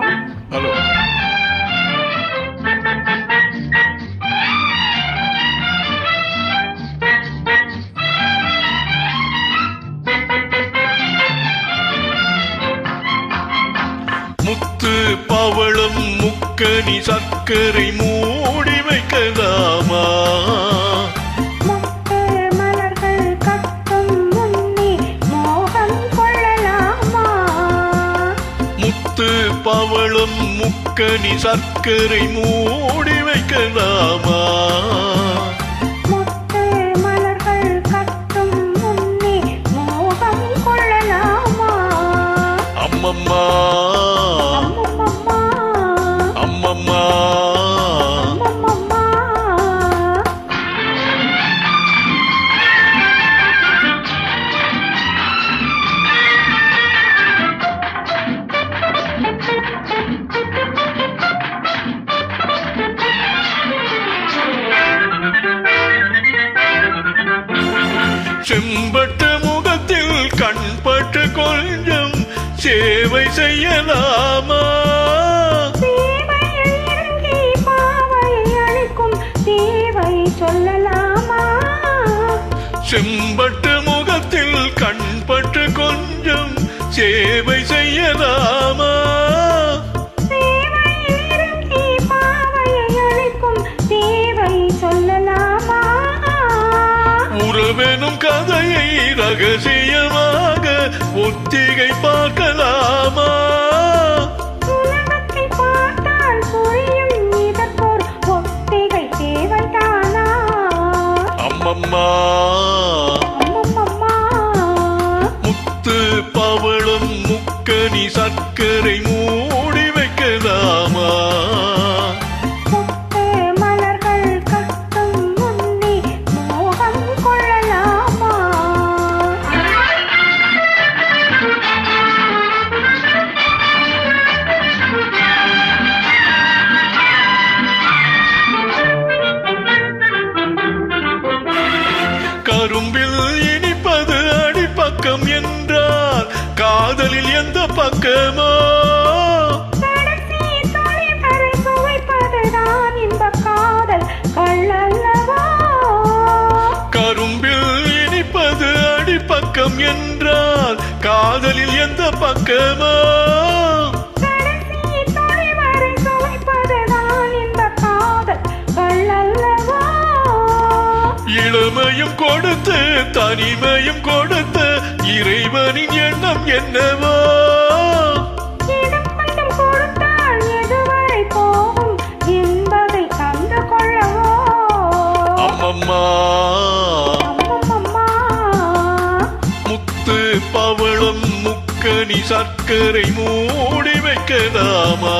Hello. முத்து பவளம் முக்கனி சர்க்கரை மூடி வைக்கலாமா? முத்து மலர்கள் கட்டும் முன்னே மோகம் கொள்ளலாமா? முத்து பவளம் முக்கனி சர்க்கரை மூடி வைக்கலாமா? முத்து மலர்கள் கட்டும் முன்னே மோகம் கொள்ளலாமா? அம்மம்மா அம்மம்மா அம்மம்மா அம்மம்மா செம்பட்ட முகத்தில் கண்பட்டு கொஞ்சம் சேவை செய்யலாமா? சேவையில் இறங்கி பாவை அளிக்கும் தேவை சொல்லலாமா? செம்பட்டு முகத்தில் கண்பட்டு கொஞ்சம் சேவை செய்யலாமா? சேவையில் இறங்கி பாவை அளிக்கும் தேவை சொல்லலாமா? உறவெனும் கதையை ரகசியமாக ஒத்திகை பார்க்கலாமா? உலகத்தை பார்த்தால் புரியும் இதற்கோர் ஒத்திகை தேவைதானா? அம்மம்மா அம்மம்மா முத்து பவளம் முக்கனி சர்க்கரை மூடி வைக்கலாமா? முத்து மலர்கள் கட்டும் முன்னே மோகம் கொள்ளலாமா? கரும்பில் இனிப்பது அடிப்பக்கம் என்றால் காதலில் எந்த பக்கமோ? கடைசி துளி வரை சுவைப்பதுதான் இன்பக் காதல் கள்ளல்லவா? கரும்பில் இனிப்பது அடிப்பக்கம் என்றால் காதலில் எந்த பக்கமோ? கடைசி துளி வரை சுவைப்பதுதான் இன்பக் காதல் கள்ளல்லவா? இளமையும் கொடுத்து தனிமையும் கொடுத்து இறைவனின் எண்ணம் என்னவோ? இடம் கொஞ்சம் கொடுத்தால் எதுவரை போகும் என்பதை கண்டு கொள்ளவோ? அம்மம்மா அம்மம்மா முத்து பவளம் முக்கனி சர்க்கரை மூடி வைக்கலாமா?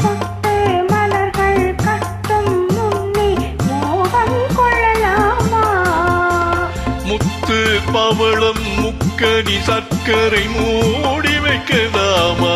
முத்து மலர்கள் கட்டும் முன்னே மோகம் கொள்ளலாமா? முத்து பவளம் முக்கனி சர்க்கரை மூடி வைக்கலாமா?